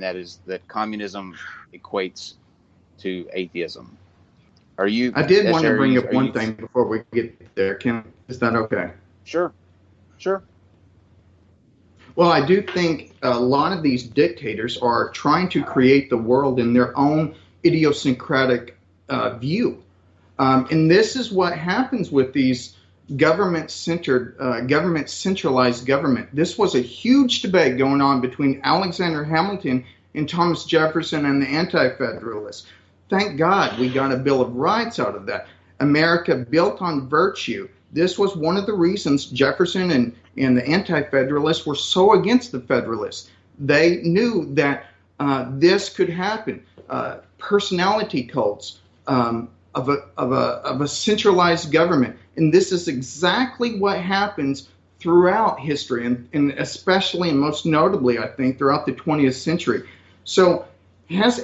and that is that communism equates to atheism. Are you? I did want to bring up one thing before we get there. Is that okay? Sure. Well, I do think a lot of these dictators are trying to create the world in their own idiosyncratic view. And this is what happens with these government-centered, government-centralized government. This was a huge debate going on between Alexander Hamilton and Thomas Jefferson and the Anti-Federalists. Thank God we got a Bill of Rights out of that. America built on virtue. This was one of the reasons Jefferson and the Anti-Federalists were so against the Federalists. They knew that this could happen. Personality cults of a centralized government. And this is exactly what happens throughout history, and especially and most notably, I think, throughout the 20th century. So has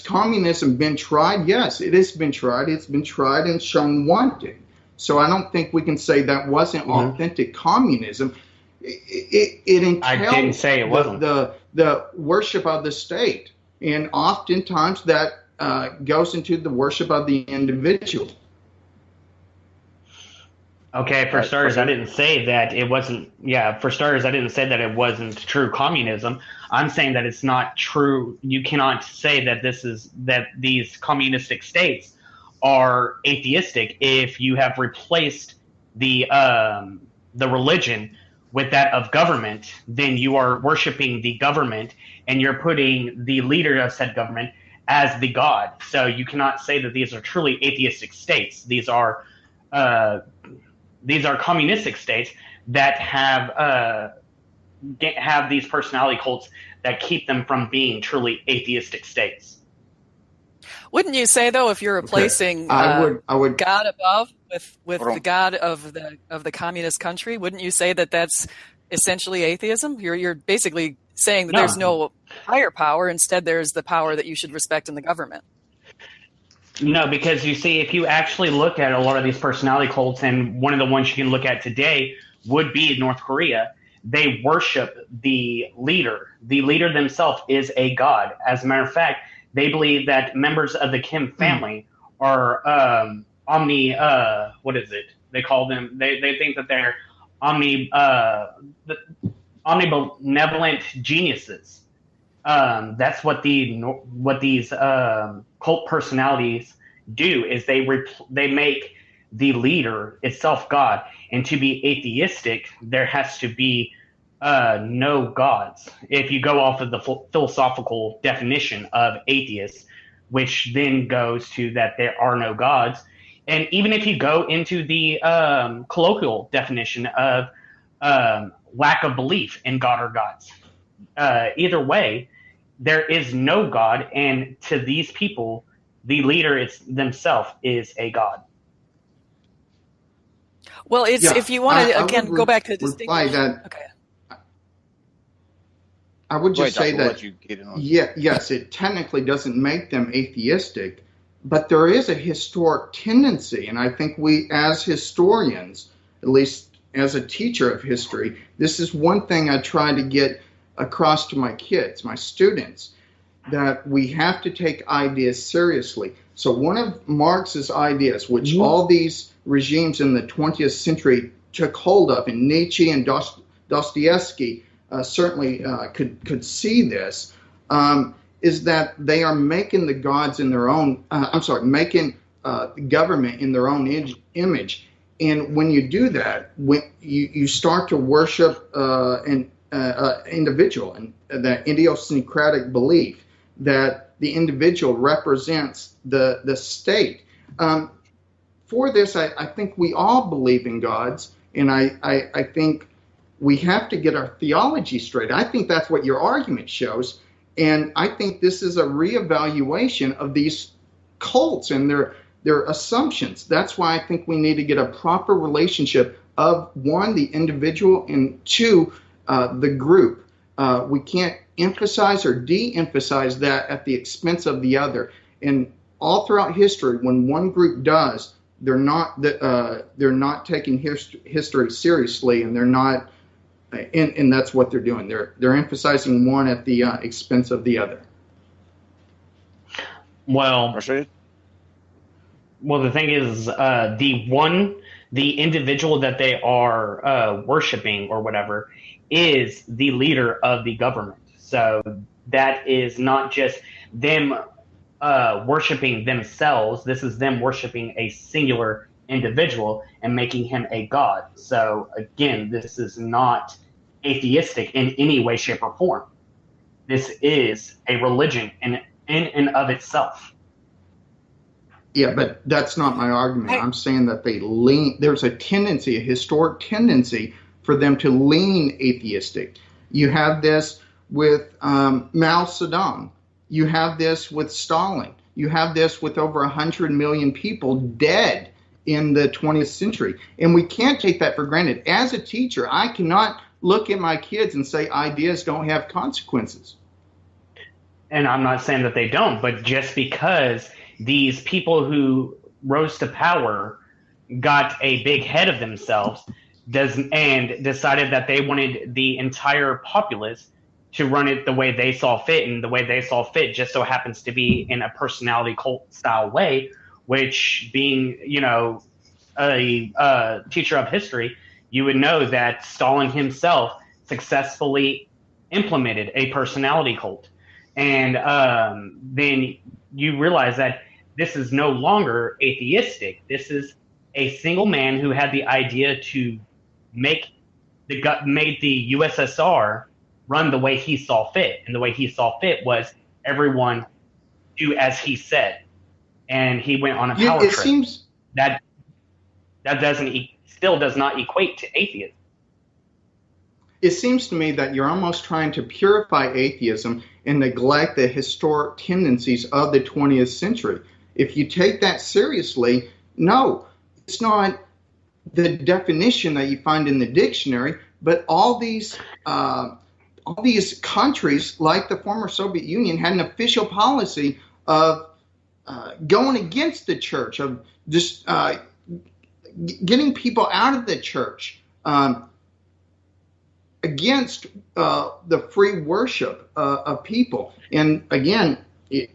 communism been tried? Yes, it has been tried. It's been tried and shown wanting. So I don't think we can say that wasn't authentic communism. It entailed I didn't say it wasn't. The worship of the state. And oftentimes that goes into the worship of the individual. Okay, for starters, I didn't say that it wasn't. Yeah, for starters, I didn't say that it wasn't true communism. I'm saying that it's not true. You cannot say that these communistic states are atheistic if you have replaced the religion with that of government. Then you are worshiping the government, and you're putting the leader of said government as the god. So you cannot say that these are truly atheistic states. These are communistic states that have these personality cults that keep them from being truly atheistic states. Wouldn't you say, though, if you're replacing I would God above with the God of the communist country, wouldn't you say that that's essentially atheism? You're basically saying that there's no higher power. Instead, there's the power that you should respect in the government. No, because you see, if you actually look at a lot of these personality cults, and one of the ones you can look at today would be North Korea, they worship the leader. The leader themselves is a god. As a matter of fact, they believe that members of the Kim family are what is it? They call them, they think that they're omnibenevolent geniuses. That's what these cult personalities do, is they make the leader itself God. And to be atheistic, there has to be no gods. If you go off of the philosophical definition of atheist, which then goes to that there are no gods. And even if you go into the colloquial definition of lack of belief in God or gods, either way, there is no God, and to these people, the leader themselves is a god. Well, if you want to again go back to the distinction. Okay. I would just say that yes, it technically doesn't make them atheistic, but there is a historic tendency, and I think we, as historians, at least as a teacher of history, this is one thing I try to get across to my kids, my students, that we have to take ideas seriously. So one of Marx's ideas, which all these regimes in the 20th century took hold of, and Nietzsche and Dostoevsky certainly could see this, is that they are making the gods in their own, making government in their own image. And when you do that, when you start to worship an individual, and that idiosyncratic belief that the individual represents the state. For this, I think we all believe in gods, and I think we have to get our theology straight. I think that's what your argument shows, and I think this is a reevaluation of these cults and their assumptions. That's why I think we need to get a proper relationship of, one, the individual, and two, the group. We can't emphasize or de-emphasize that at the expense of the other. And all throughout history, when one group does, they're not taking history seriously, and they're not and that's what they're doing. They're emphasizing one at the expense of the other. Well, the thing is, the individual that they are worshiping or whatever is the leader of the government. So that is not just them worshiping themselves. This is them worshiping a singular individual and making him a god. So again, this is not atheistic in any way, shape, or form. This is a religion in and of itself. Yeah, but that's not my argument. I'm saying that there's a tendency, a historic tendency for them to lean atheistic. You have this with Mao Zedong. You have this with Stalin. You have this with over 100 million people dead in the 20th century. And we can't take that for granted. As a teacher, I cannot look at my kids and say ideas don't have consequences. And I'm not saying that they don't, but just because these people who rose to power got a big head of themselves and decided that they wanted the entire populace to run it the way they saw fit, and the way they saw fit just so happens to be in a personality cult style way, which being, a teacher of history, you would know that Stalin himself successfully implemented a personality cult. And then you realize that this is no longer atheistic. This is a single man who had the idea to made the USSR run the way he saw fit. And the way he saw fit was everyone do as he said. And he went on a power trip. Seems that still does not equate to atheism. It seems to me that you're almost trying to purify atheism and neglect the historic tendencies of the 20th century. If you take that seriously, no, it's not the definition that you find in the dictionary, but all these countries, like the former Soviet Union, had an official policy of going against the church, of just getting people out of the church, against the free worship of people. And again,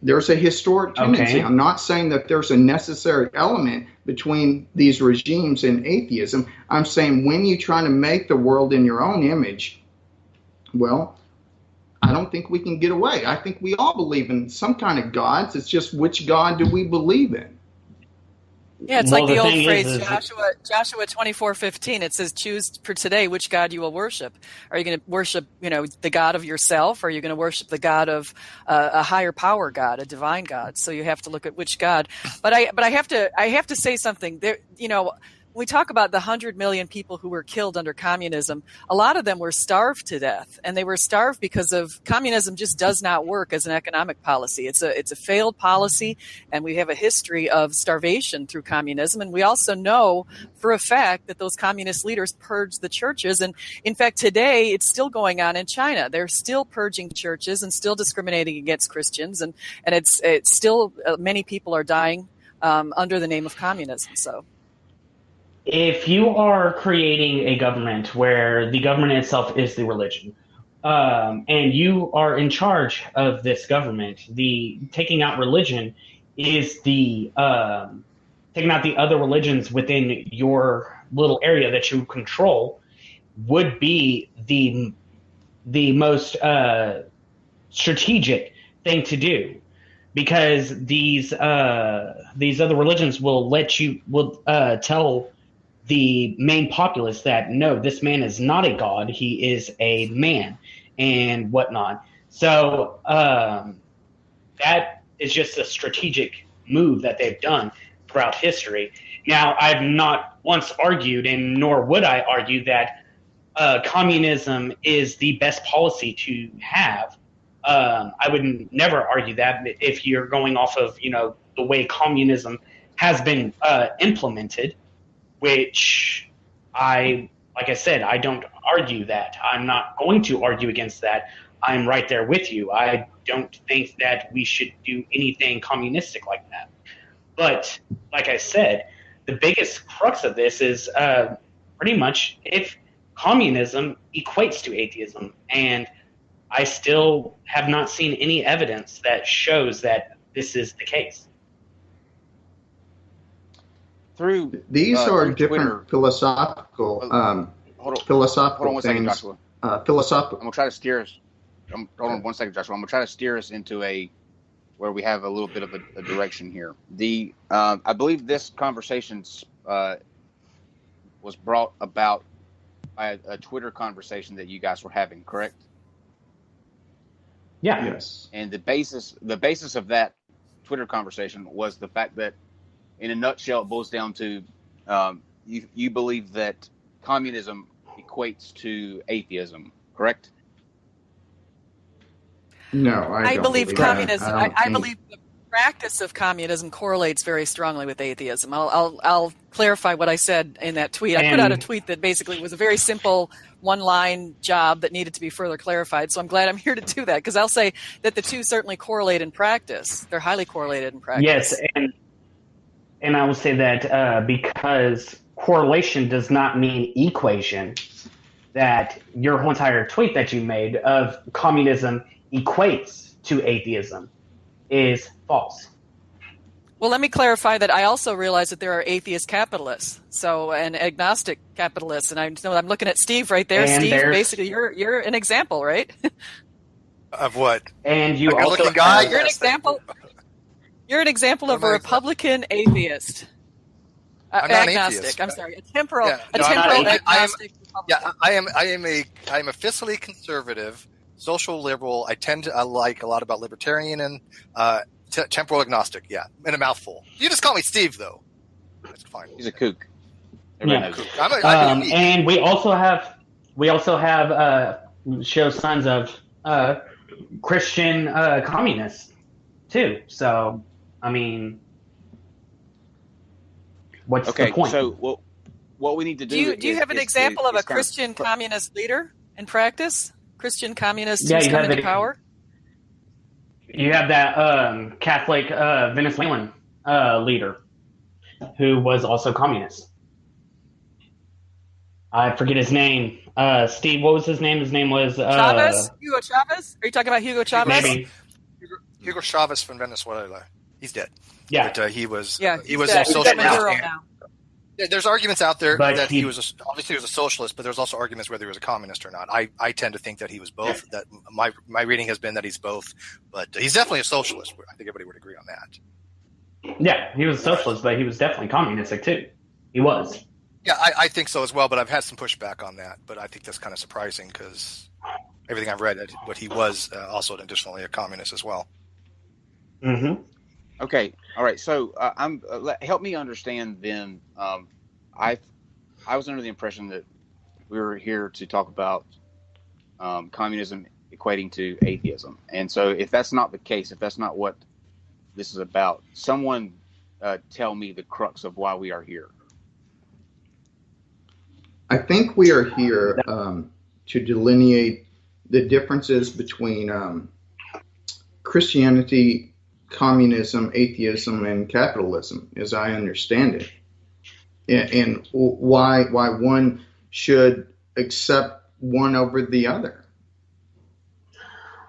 there's a historic tendency. Okay. I'm not saying that there's a necessary element between these regimes and atheism. I'm saying when you try to make the world in your own image, well, I don't think we can get away. I think we all believe in some kind of gods. It's just which God do we believe in? Yeah, it's like the old phrase, Joshua 24:15. It says, choose for today which God you will worship. Are you going to worship, the God of yourself? Or are you going to worship the God of a higher power God, a divine God? So you have to look at which God. But I have to say something. There, we talk about the 100 million people who were killed under communism. A lot of them were starved to death, and they were starved because of communism just does not work as an economic policy. It's a failed policy, and we have a history of starvation through communism. And we also know for a fact that those communist leaders purged the churches. And in fact, today it's still going on in China. They're still purging churches and still discriminating against Christians, and it's still many people are dying under the name of communism. So. If you are creating a government where the government itself is the religion, and you are in charge of this government, the taking out religion is the taking out the other religions within your little area that you control would be the most strategic thing to do, because these other religions will tell the main populace that, no, this man is not a god, he is a man, and whatnot. So that is just a strategic move that they've done throughout history. Now, I've not once argued, and nor would I argue, that communism is the best policy to have. I would never argue that if you're going off of, the way communism has been implemented, which like I said, I don't argue that. I'm not going to argue against that. I'm right there with you. I don't think that we should do anything communistic like that. But like I said, the biggest crux of this is pretty much if communism equates to atheism, and I still have not seen any evidence that shows that this is the case. These are different Twitter, philosophical things. Joshua. Philosophical. I'm gonna try to steer us. Hold on 1 second, Joshua. I'm gonna try to steer us into where we have a little bit of a direction here. I believe this conversation was brought about by a Twitter conversation that you guys were having, correct? Yeah. Yes. And the basis of that Twitter conversation was the fact that, in a nutshell, it boils down to you believe that communism equates to atheism, correct? No, I don't believe communism. I believe the practice of communism correlates very strongly with atheism. I'll clarify what I said in that tweet. I put out a tweet that basically was a very simple one-line job that needed to be further clarified. So I'm glad I'm here to do that, because I'll say that the two certainly correlate in practice. They're highly correlated in practice. Yes, and I will say that because correlation does not mean equation, that your whole entire tweet that you made of communism equates to atheism is false. Well, let me clarify that I also realize that there are atheist capitalists, and agnostic capitalists, and I'm looking at Steve right there. And Steve, basically, you're an example, right? Of what? And you also looking guy. You're an example. You're an example of a Republican atheist. I'm not agnostic. atheist. I'm sorry, a temporal I agnostic. am a fiscally conservative, social liberal. I like a lot about libertarian and temporal agnostic. Yeah, in a mouthful. You just call me Steve, though. That's fine. He's a kook. Yeah. I'm and we also have show signs of Christian communists too. So, I mean, what's the point? So what we need to do? Do you have an example of a Christian communist leader in practice? Christian communists who's come into power? You have that Catholic Venezuelan leader who was also communist. I forget his name. Steve, what was his name? His name was Chavez? Hugo Chavez? Are you talking about Hugo Chavez? Maybe. Hugo Chavez from Venezuela. He's dead. Yeah. But he was dead. a socialist. Now. There's arguments out there but that he was obviously he was a socialist, but there's also arguments whether he was a communist or not. I tend to think that he was both. That my reading has been that he's both, but he's definitely a socialist. I think everybody would agree on that. Yeah, he was a socialist, but he was definitely communistic too. He was. Yeah, I think so as well, but I've had some pushback on that. But I think that's kind of surprising because everything I've read, what he was also additionally a communist as well. Mm-hmm. Okay, all right. So help me understand then. I was under the impression that we were here to talk about communism equating to atheism, and so if that's not the case, if that's not what this is about, someone tell me the crux of why we are here. I think we are here to delineate the differences between Christianity, communism, atheism, and capitalism, as I understand it, and why one should accept one over the other.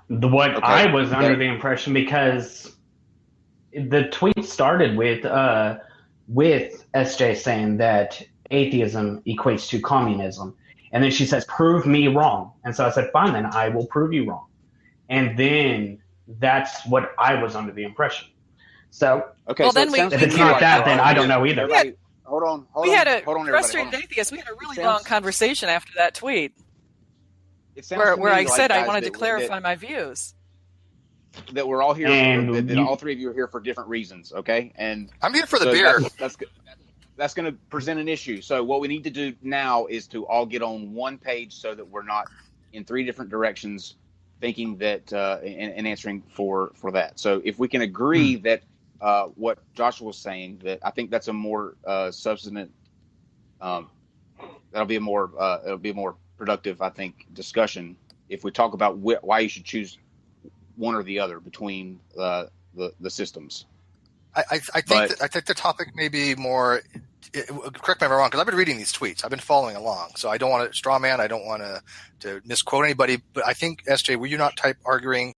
I was under the impression, because the tweet started with SJ saying that atheism equates to communism, and then she says, "Prove me wrong." And so I said, "Fine, then I will prove you wrong." And then that's what I was under the impression. So, okay, well, so then if it's not that, then I don't know either. Hold on, Frustrated Atheist. We had a really long conversation after that tweet, where I said I wanted to clarify my views. That we're all here, that all three of you are here for different reasons, okay? And I'm here for the beer. That's going to present an issue. So what we need to do now is to all get on one page so that we're not in three different directions thinking that and answering for that. So if we can agree that what Joshua was saying, that I think that's a more substantive, it'll be a more productive, I think, discussion if we talk about why you should choose one or the other between the systems. I think the topic may be more correct me if I'm wrong, because I've been reading these tweets. I've been following along, so I don't want to straw man. I don't want to misquote anybody. But I think, SJ, were you not arguing